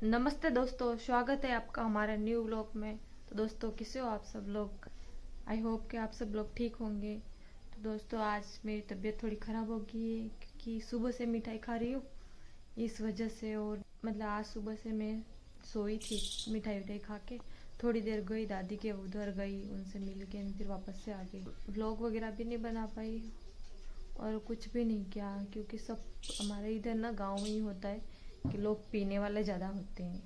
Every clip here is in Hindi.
नमस्ते दोस्तों, स्वागत है आपका हमारे न्यू व्लॉग में। तो दोस्तों, कैसे हो आप सब लोग? आई होप कि आप सब लोग ठीक होंगे। तो दोस्तों, आज मेरी तबीयत थोड़ी ख़राब हो गई है क्योंकि सुबह से मिठाई खा रही हूँ इस वजह से। और मतलब आज सुबह से मैं सोई थी, मिठाई विठाई खा के थोड़ी देर गई दादी के उधर गई, उनसे मिल के फिर वापस से आ गई। व्लॉग वगैरह भी नहीं बना पाई और कुछ भी नहीं किया क्योंकि सब हमारे इधर ना गाँव में ही होता है कि लोग पीने वाले ज़्यादा होते हैं।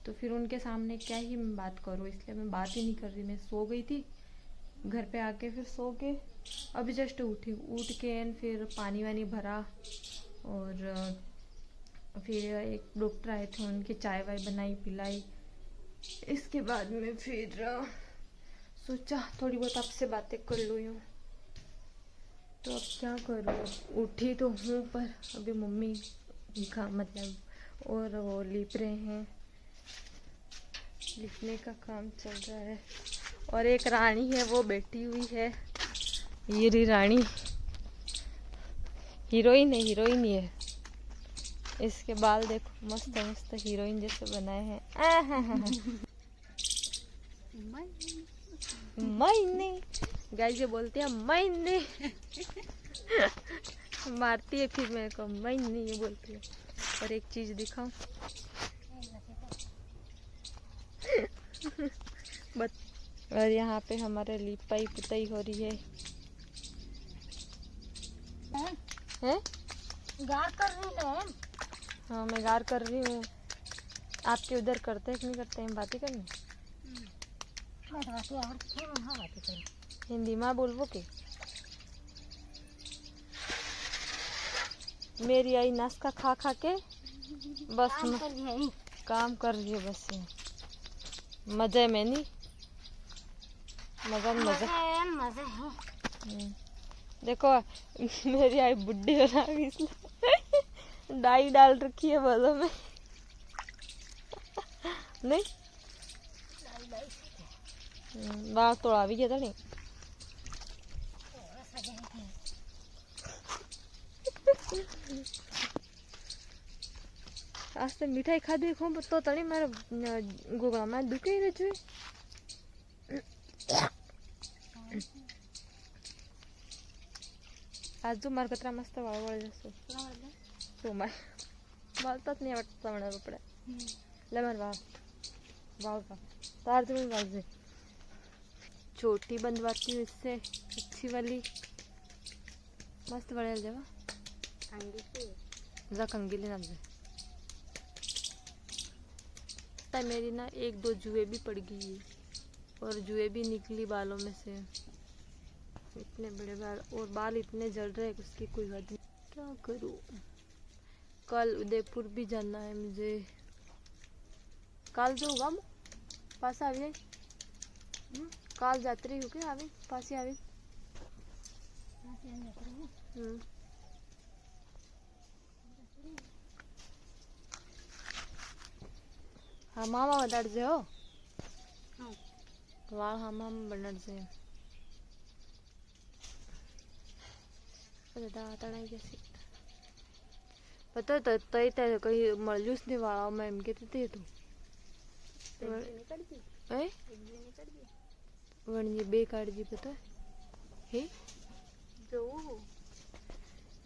तो फिर उनके सामने क्या ही मैं बात करूँ, इसलिए मैं बात ही नहीं कर रही। मैं सो गई थी, घर पे आके फिर सो के अभी जस्ट उठ के फिर पानी वानी भरा। और फिर एक डॉक्टर आए थे, उनकी चाय वाय बनाई पिलाई। इसके बाद में फिर सोचा थोड़ी बहुत आपसे बातें कर लूँ यूँ। तो अब क्या करूँ, उठी तो हूँ पर अभी मम्मी का मतलब और वो लिप रहे हैं, लिखने का काम चल रहा है। और एक रानी है वो बैठी हुई है, ये रही रानी, हीरोइन ही है। इसके बाल देखो मस्त मस्त हीरोइन जैसे बनाए हैं। मैंने गाइस ये बोलते हैं मैंने मारती है फिर मेरे को, मैंने ये बोलती है। और एक चीज दिखाऊं बट। और यहाँ पे हमारे लिपाई पुताई हो रही है। हैं? गार कर रही है। हाँ मैं गार कर रही हूँ। आपके उधर करते हैं कि नहीं करते हैं बातें करनी? हिंदी में बोलबो के? मेरी आई नाश्ता खा खा के बस काम कर रही है बस। मजे में नहीं, मजा मजा है। देखो मेरी आई बुढ़ी हो रही इसलिए डाई डाल रखी है बालों में। नहीं बाल तोड़ा भी गया नहीं। आज तो मिठाई खा देखो तो तनी मारे गोगला में दुखे रहे छे। आज जो मार कतरा मस्त वाळ जसो तो मार बालतात नहीं वाटता म्हणा कपडे ले मार वाव का तार तुम्हें बाजे छोटी बंदवाती हूँ इससे अच्छी वाली मस्त बढ़िया जावा जा कंगी लेना मेरी ना एक दो जुए भी पड़ गई और जुए भी निकली बालों में से। इतने बड़े बाल और बाल इतने जल रहे हैं उसकी कोई हद नहीं। क्या करूं, कल उदयपुर भी जाना है मुझे। कल जो होगा पास आ जाए, कल जात्री हो के आवे पास ही आवे। हाँ मामा बदड़ से हो वाह, हाँ मामा बदड़ से कैसी पता तो तय तय कहीं मलजूस नहीं वाला मैं एम कहती थी तो वणजी बे काट दी पता है जो।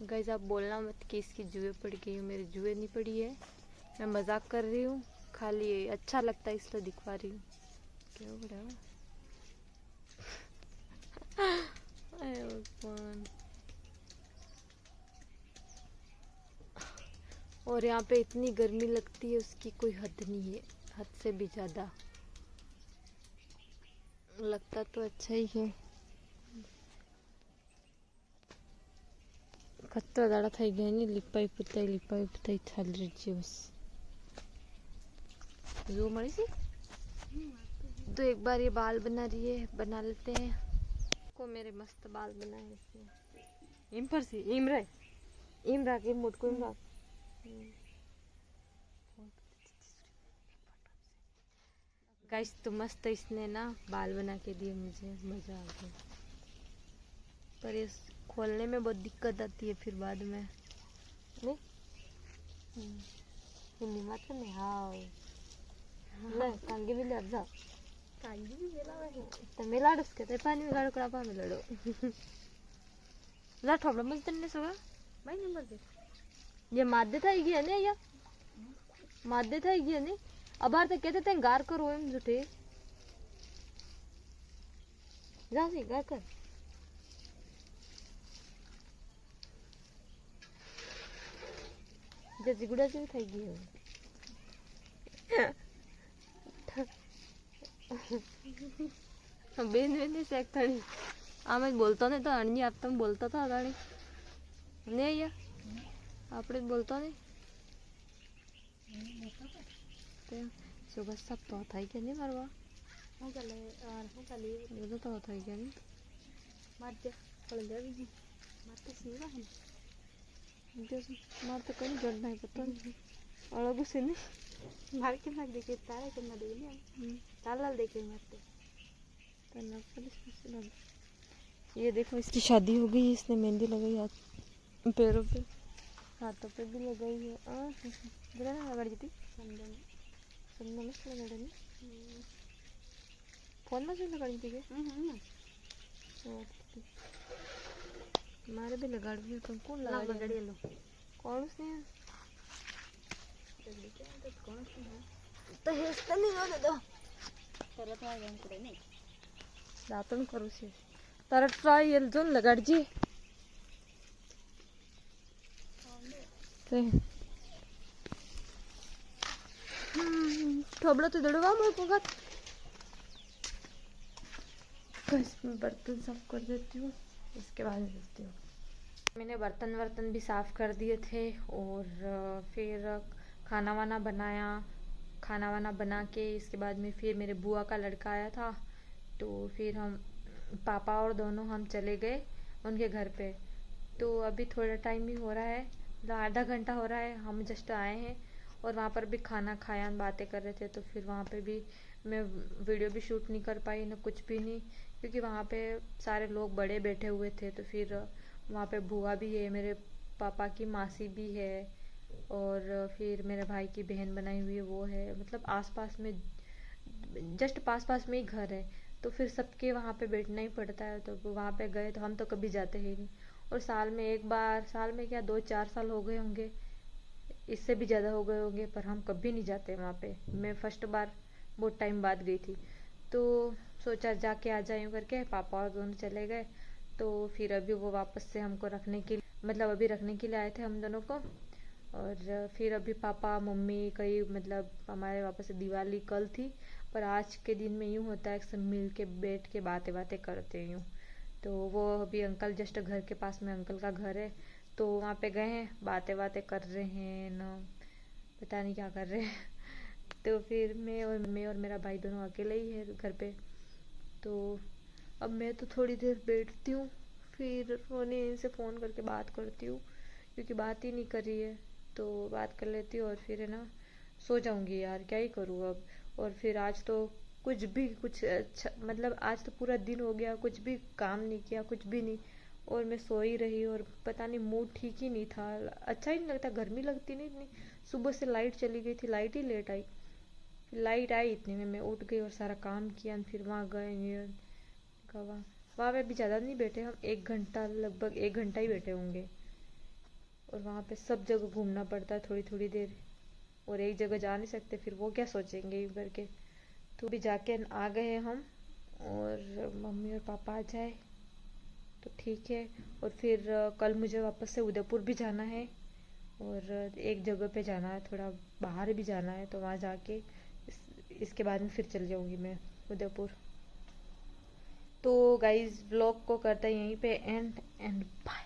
गाइस आप बोलना मत कि इसकी जुए पड़ गई, मेरी जुए नहीं पड़ी है, मैं मजाक कर रही हूँ, खाली अच्छा लगता है इसलिए दिखवा रही हूँ। क्या हो रहा है? और यहाँ पे इतनी गर्मी लगती है उसकी कोई हद नहीं है, हद से भी ज्यादा लगता तो अच्छा ही है। कत्ता दाड़ा થઈ ગયા ને લીપાઈ પુતાઈ ચાલી રહી છે બસ। जो मरी सी तो एक बार ये बाल बना रही है, बना लेते हैं को मेरे मस्त बाल बनाए इसने। इम पर सी इमरा के मुट को इमरा गाइस तो मस्त इसने ना बाल बना के दिए मुझे, मजा आ गया। पर इस खोलने में बहुत दिक्कत आती है फिर बाद में नहीं। हिंदी मत नहीं हाँ ले कांगे भी ले जा कांगी भी मेला है तो मिलाड़ उसके तो पानी मिलाड़ कड़ा पा मिलाड़ो ला ठोबड़ा मत तन्ने सोगा भाई नंबर दे ये मादे था ये ने या मादे था ये ने अबार तो कहते थे गार करो एम जुटे जा सी गार कर जैसे गुड़ा से થઈ ગઈ હવે બેન બેન સેક થાણી આમે બોલતો ને તો અણની આપ તમે બોલતા હતા અગાડી ને યા આપણે બોલતો ને તે સુબહ सब तो થઈ ગયા ને મારવા હું ચાલે બધું તો થઈ ગયા ને માર દે પડી જાવી માર તો સીવા હે मार तो कहीं जड़ नहीं पता अलग से नहीं मार के मार देखे तारे के मार देखे ताल लाल देखे मारते ये देखो इसकी शादी हो गई इसने मेहंदी लगाई हाथ पैरों पे हाथों पे भी लगाई है ना लगा दी संदन मस्त लगा रही फोन में से लगा दी मारे भी लगा दी तुम कौन लगा गड़ी लो कौन उसने कौन सी है तो हेस्ता नहीं होने दो तरत आ गए करे नहीं दातन करू से तारा ट्राई ये जोन लगा जी ते ठोबड़ा तो दड़वा मोर पोगा बस मैं बर्तन साफ कर देती हूँ इसके बाद मिलती हूँ मैंने बर्तन भी साफ़ कर दिए थे और फिर खाना वाना बनाया खाना वाना बना के इसके बाद में फिर मेरे बुआ का लड़का आया था तो फिर हम पापा और दोनों हम चले गए उनके घर पे तो अभी थोड़ा टाइम ही हो रहा है आधा घंटा हो रहा है हम जस्ट आए हैं और वहाँ पर भी खाना खाया बातें कर रहे थे तो फिर वहाँ पे भी मैं वीडियो भी शूट नहीं कर पाई ना कुछ भी नहीं क्योंकि वहाँ पे सारे लोग बड़े बैठे हुए थे तो फिर वहाँ पे बुआ भी है मेरे पापा की मासी भी है और फिर मेरे भाई की बहन बनाई हुई है वो है मतलब आसपास में जस्ट पास में ही घर है तो फिर सबके वहाँ पे बैठना ही पड़ता है तो वहाँ पे गए तो हम तो कभी जाते ही नहीं और साल में एक बार साल में क्या 2-4 साल हो गए होंगे इससे भी ज़्यादा हो गए होंगे पर हम कभी नहीं जाते वहाँ पे मैं फर्स्ट बार बहुत टाइम बाद गई थी तो सोचा जाके आ जाए करके पापा और दोनों चले गए तो फिर अभी वो वापस से हमको रखने के मतलब अभी रखने के लिए आए थे हम दोनों को और फिर अभी पापा मम्मी कई मतलब हमारे वापस से दिवाली कल थी पर आज के दिन में यूँ होता है सब मिल के बैठ के बातें करते हैं यूँ तो वो अभी अंकल जस्ट घर के पास में अंकल का घर है तो वहाँ पे गए हैं बातें कर रहे हैं ना पता नहीं क्या कर रहे हैं तो फिर मैं और मेरा भाई दोनों अकेले ही है घर पे तो अब मैं तो थोड़ी देर बैठती हूँ फिर उन्हें से फ़ोन करके बात करती हूँ क्योंकि बात ही नहीं कर रही है तो बात कर लेती हूँ और फिर है ना सो जाऊँगी यार क्या ही करूँ अब और फिर आज तो कुछ अच्छा मतलब आज तो पूरा दिन हो गया कुछ भी काम नहीं किया कुछ भी नहीं और मैं सो ही रही और पता नहीं मूड ठीक ही नहीं था अच्छा ही नहीं लगता गर्मी लगती नहीं इतनी सुबह से लाइट चली गई थी लाइट ही लेट आई लाइट आई इतने में मैं उठ गई और सारा काम किया फिर वहाँ गए वहाँ पे भी ज़्यादा नहीं बैठे हम 1 घंटा लगभग 1 घंटा ही बैठे होंगे और वहाँ पे सब जगह घूमना पड़ता है थोड़ी देर और एक जगह जा नहीं सकते फिर वो क्या सोचेंगे यूँ करके तो भी जाके आ गए हम और मम्मी और पापा आ जाए तो ठीक है और फिर कल मुझे वापस से उदयपुर भी जाना है और एक जगह पे जाना है थोड़ा बाहर भी जाना है तो वहाँ जाके इसके बाद में फिर चल जाऊँगी मैं उदयपुर तो गाइज व्लॉग को करते हैं यहीं पे एंड बाय।